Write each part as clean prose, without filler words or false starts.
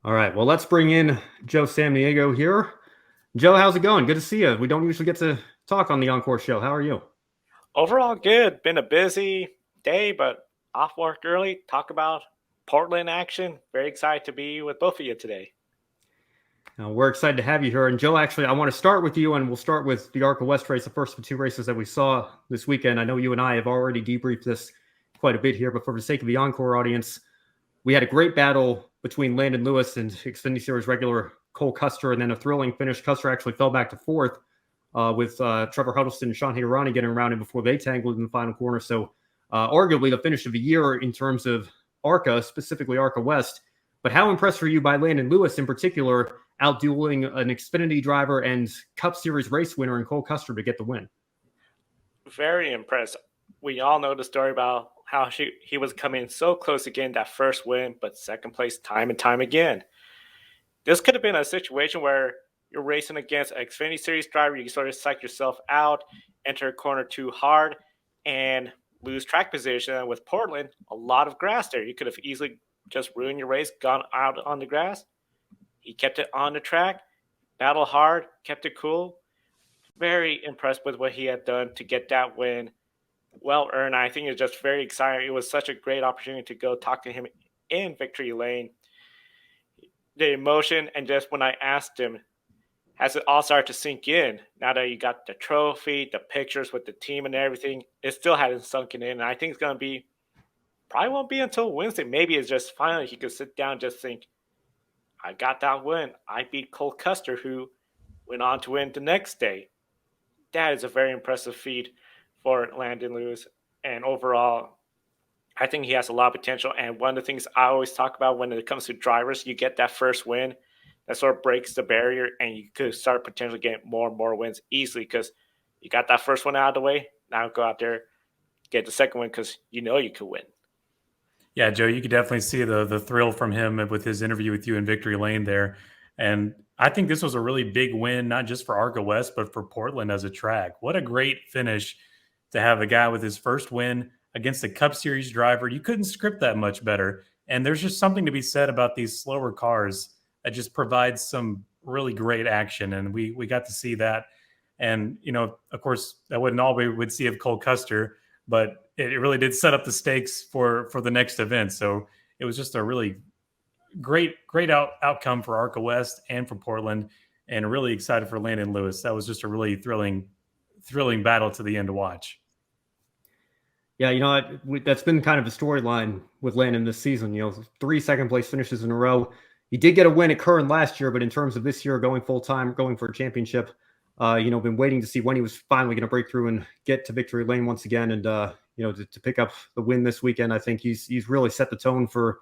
All right, well, let's bring in Joe Samaniego here. Joe, how's it going? Good to see you. We don't usually get to talk on the Encore show. How are you? Overall, good. Been a busy day, but off work early. Talk about Portland action. Very excited to be with both of you today. We're excited to have you here. And Joe, actually, I want to start with you, and we'll start with the ARCA West race, the first of the two races that we saw this weekend. I know you and I have already debriefed this quite a bit here, but for the sake of the Encore audience, we had a great battle between Landen Lewis and Xfinity Series regular Cole Custer, and then a thrilling finish. Custer actually fell back to fourth with Trevor Huddleston and Sean Hayarani getting around him before they tangled in the final corner. So, arguably the finish of the year in terms of ARCA, specifically ARCA West. But how impressed were you by Landen Lewis in particular, outdueling an Xfinity driver and Cup Series race winner in Cole Custer to get the win? Very impressed. We all know the story about how he was coming so close to getting that first win, but second place time and time again. This could have been a situation where you're racing against an Xfinity Series driver, you sort of psych yourself out, enter a corner too hard, and lose track position. With Portland, a lot of grass there. You could have easily just ruined your race, gone out on the grass. He kept it on the track, battled hard, kept it cool. Very impressed with what he had done to get that win. Well earned. I think it's just very exciting. It was such a great opportunity to go talk to him in victory lane. The emotion, and just when I asked him, has it all started to sink in now that you got the trophy, the pictures with the team and everything? It still hadn't sunk in. And I think it's going to be, probably won't be until Wednesday. Maybe it's just finally he could sit down and just think, I got that win. I beat Cole Custer, who went on to win the next day. That is a very impressive feat for Landen Lewis. And overall, I think he has a lot of potential. And one of the things I always talk about when it comes to drivers, you get that first win, that sort of breaks the barrier, and you could start potentially getting more and more wins easily because you got that first one out of the way. Now go out there, get the second one because you know you could win. Yeah, Joe, you could definitely see the thrill from him with his interview with you in Victory Lane there. And I think this was a really big win, not just for ARCA West, but for Portland as a track. What a great finish to have a guy with his first win against a Cup Series driver. You couldn't script that much better. And there's just something to be said about these slower cars that just provides some really great action. And we got to see that. And, of course, that wasn't all we would see of Cole Custer, but it really did set up the stakes for the next event. So it was just a really great outcome for ARCA West and for Portland, and really excited for Landen Lewis. That was just a really thrilling battle to the end to watch. Yeah, that's been kind of a storyline with Landon this season. 3 second place finishes in a row. He did get a win at Curran last year, but in terms of this year going full time, going for a championship, been waiting to see when he was finally going to break through and get to victory lane once again. And, to pick up the win this weekend, I think he's really set the tone for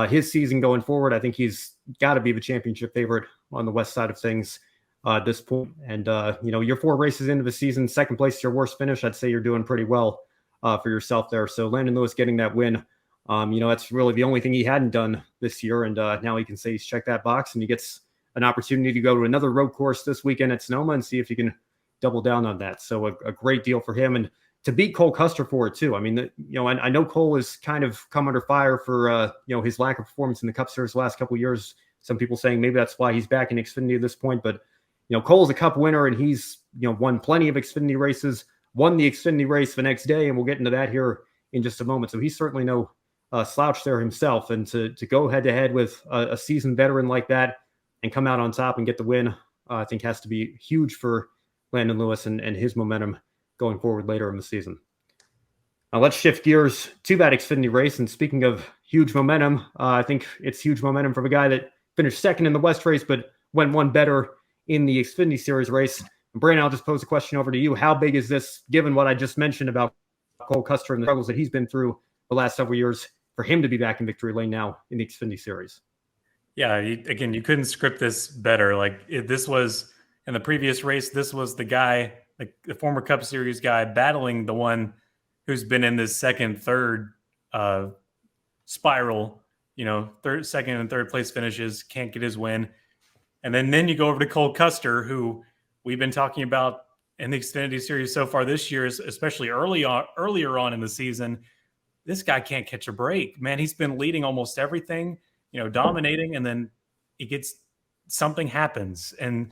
his season going forward. I think he's got to be the championship favorite on the West side of things at this point. And, you're 4 races into the season, second place, your worst finish. I'd say you're doing pretty well for yourself there. So Landen Lewis getting that win, that's really the only thing he hadn't done this year. And now he can say he's checked that box, and he gets an opportunity to go to another road course this weekend at Sonoma and see if he can double down on that. So a great deal for him, and to beat Cole Custer for it too. I mean, I know Cole has kind of come under fire for, his lack of performance in the Cup Series the last couple of years. Some people saying maybe that's why he's back in Xfinity at this point, but Cole's a Cup winner, and he's, won plenty of Xfinity races, won the Xfinity race the next day, and we'll get into that here in just a moment. So he's certainly no slouch there himself, and to go head-to-head with a seasoned veteran like that and come out on top and get the win, I think has to be huge for Landen Lewis and his momentum going forward later in the season. Now let's shift gears to that Xfinity race. And speaking of huge momentum, I think it's huge momentum from a guy that finished second in the West race, but went one better in the Xfinity Series race. And Brandon, I'll just pose a question over to you. How big is this, given what I just mentioned about Cole Custer and the struggles that he's been through the last several years, for him to be back in victory lane now in the Xfinity Series? Yeah, again, you couldn't script this better. This was in the previous race. This was the guy, like the former Cup Series guy, battling the one who's been in this second, third spiral. Second and third place finishes, can't get his win, and then you go over to Cole Custer, who we've been talking about in the Xfinity Series so far this year, especially earlier on in the season. This guy can't catch a break, man. He's been leading almost everything, dominating, and then something happens, and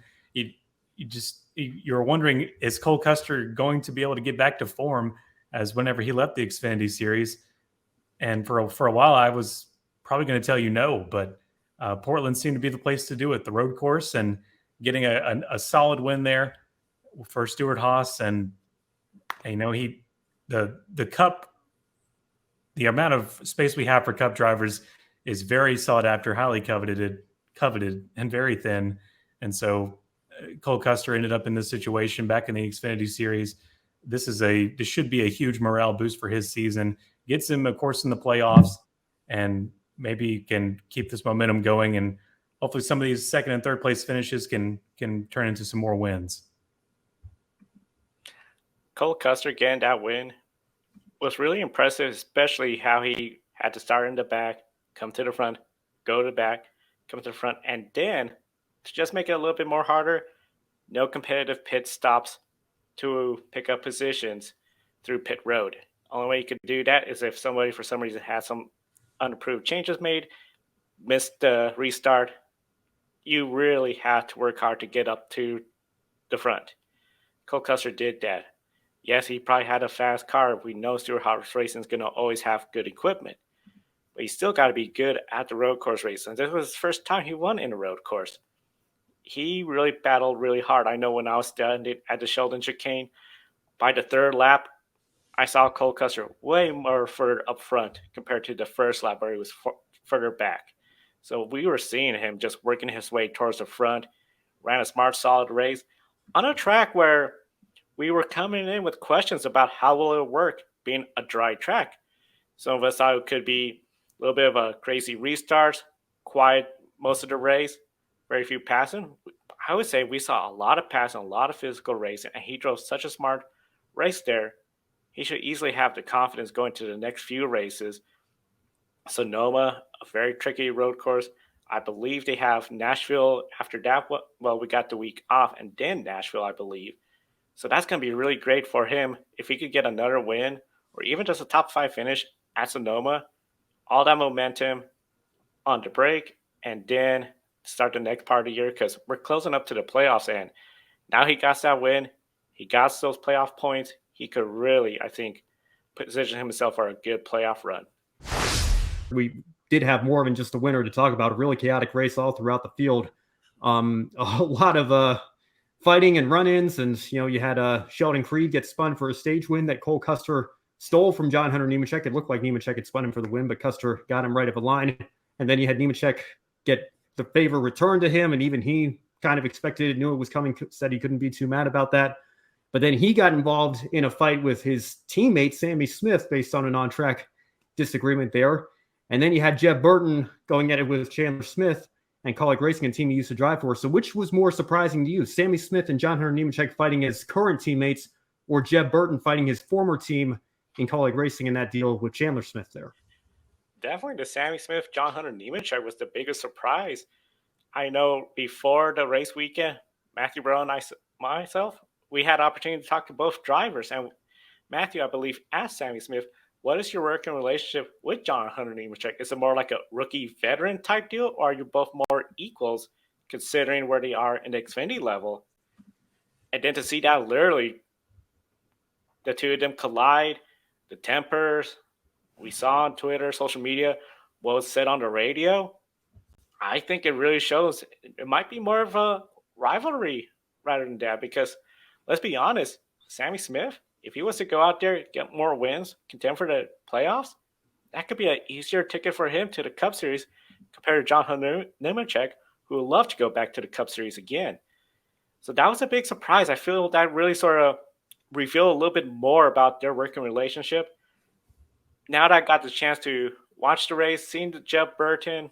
you're wondering, is Cole Custer going to be able to get back to form as whenever he left the Xfinity series? And for a while, I was probably going to tell you no, but Portland seemed to be the place to do it. The road course, and getting a solid win there for Stuart Haas, and the Cup, the amount of space we have for Cup drivers is very sought after, highly coveted, and very thin. And so Cole Custer ended up in this situation back in the Xfinity series. This should be a huge morale boost for his season. Gets him, of course, in the playoffs, and maybe can keep this momentum going. And hopefully some of these second and third place finishes can turn into some more wins. Cole Custer getting that win was really impressive, especially how he had to start in the back, come to the front, go to the back, come to the front, and then to just make it a little bit more harder, no competitive pit stops to pick up positions through pit road. Only way you could do that is if somebody, for some reason, had some unapproved changes made, missed the restart. You really have to work hard to get up to the front. Cole Custer did that. Yes, he probably had a fast car. We know Stuart Haas Racing is going to always have good equipment. But you still got to be good at the road course race. And this was his first time he won in a road course. He really battled really hard. I know when I was standing at the Sheldon chicane, by the third lap, I saw Cole Custer way more further up front compared to the first lap where he was further back. So we were seeing him just working his way towards the front, ran a smart, solid race on a track where we were coming in with questions about how will it work being a dry track. Some of us thought it could be a little bit of a crazy restart, quiet most of the race, very few passing. I would say we saw a lot of passing, a lot of physical racing, and he drove such a smart race there. He should easily have the confidence going to the next few races. Sonoma, a very tricky road course. I believe they have Nashville after that. Well, we got the week off, and then Nashville, I believe. So that's going to be really great for him if he could get another win or even just a top 5 finish at Sonoma. All that momentum on the break, and then start the next part of the year, because we're closing up to the playoffs. And now he got that win. He got those playoff points. He could really, I think, position himself for a good playoff run. We did have more than just a winner to talk about. A really chaotic race all throughout the field. A lot of fighting and run-ins, and you had Sheldon Creed get spun for a stage win that Cole Custer stole from John Hunter Nemechek. It looked like Nemechek had spun him for the win, but Custer got him right of the line. And then you had Nemechek get the favor returned to him, and even he kind of expected it, knew it was coming, said he couldn't be too mad about that. But then he got involved in a fight with his teammate, Sammy Smith, based on an on-track disagreement there. And then you had Jeb Burton going at it with Chandler Smith and Colleague Racing, a team he used to drive for. So which was more surprising to you, Sammy Smith and John Hunter Nemechek fighting as current teammates, or Jeb Burton fighting his former team in Colleague Racing in that deal with Chandler Smith there? Definitely the Sammy Smith, John Hunter Nemechek was the biggest surprise. I know before the race weekend, Matthew Brown and myself, we had opportunity to talk to both drivers. And Matthew, I believe, asked Sammy Smith, what is your working relationship with John Hunter Nemechek? Is it more like a rookie veteran type deal, or are you both more equals considering where they are in the Xfinity level? And then to see that literally the two of them collide, the tempers we saw on Twitter, social media, what was said on the radio, I think it really shows it might be more of a rivalry rather than that, because let's be honest, Sammy Smith, if he was to go out there, get more wins, contend for the playoffs, that could be an easier ticket for him to the Cup Series compared to John Hunter Nemechek, who would love to go back to the Cup Series again. So that was a big surprise. I feel that really sort of revealed a little bit more about their working relationship. Now that I got the chance to watch the race, seeing the Jeb Burton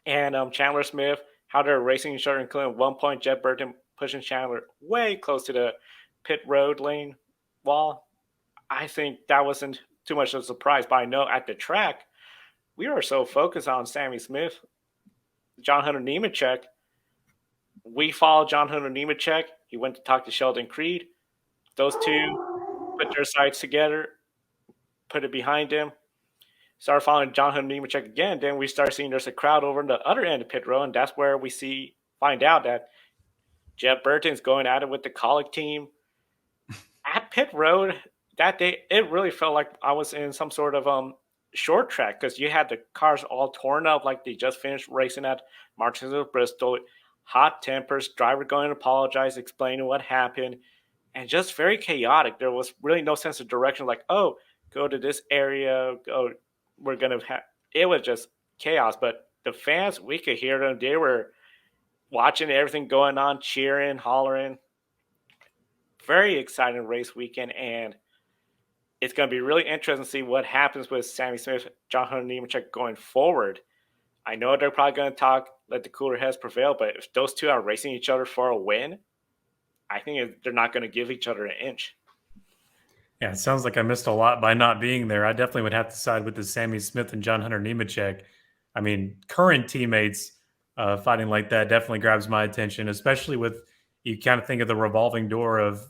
and Chandler Smith, how they're racing each other, including at one point Jeb Burton pushing Chandler way close to the pit road lane wall, I think that wasn't too much of a surprise. But I know at the track, we were so focused on Sammy Smith, John Hunter Nemechek. We followed John Hunter Nemechek. He went to talk to Sheldon Creed. Those two put their sides together, put it behind him. started following Jonathan Nemechek again, then we start seeing there's a crowd over on the other end of pit row, and that's where we find out that Jeff Burton's going at it with the Colic team. At pit road that day, it really felt like I was in some sort of short track because you had the cars all torn up like they just finished racing at Martinsville, Bristol. Hot tempers, driver going to apologize, explaining what happened, and just very chaotic. There was really no sense of direction. Like, oh, go to this area. Go, we're gonna have. It was just chaos. But the fans, we could hear them. They were watching everything going on, cheering, hollering. Very exciting race weekend, and it's going to be really interesting to see what happens with Sammy Smith, John Nemechek going forward. I know they're probably going to let the cooler heads prevail, but if those two are racing each other for a win, I think they're not going to give each other an inch. Yeah, it sounds like I missed a lot by not being there. I definitely would have to side with the Sammy Smith and John Hunter Nemechek. I mean, current teammates fighting like that definitely grabs my attention, especially with you kind of think of the revolving door of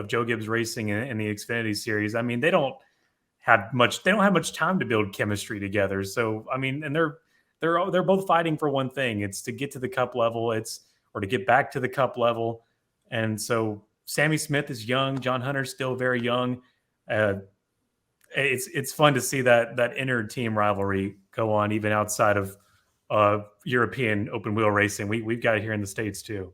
Joe Gibbs Racing in the Xfinity series. I mean, they don't have much time to build chemistry together. So I mean, and they're both fighting for one thing. It's to get to the cup level. Or to get back to the cup level. And so Sammy Smith is young. John Hunter's still very young. It's fun to see that inner team rivalry go on even outside of European open wheel racing. We've got it here in the States too.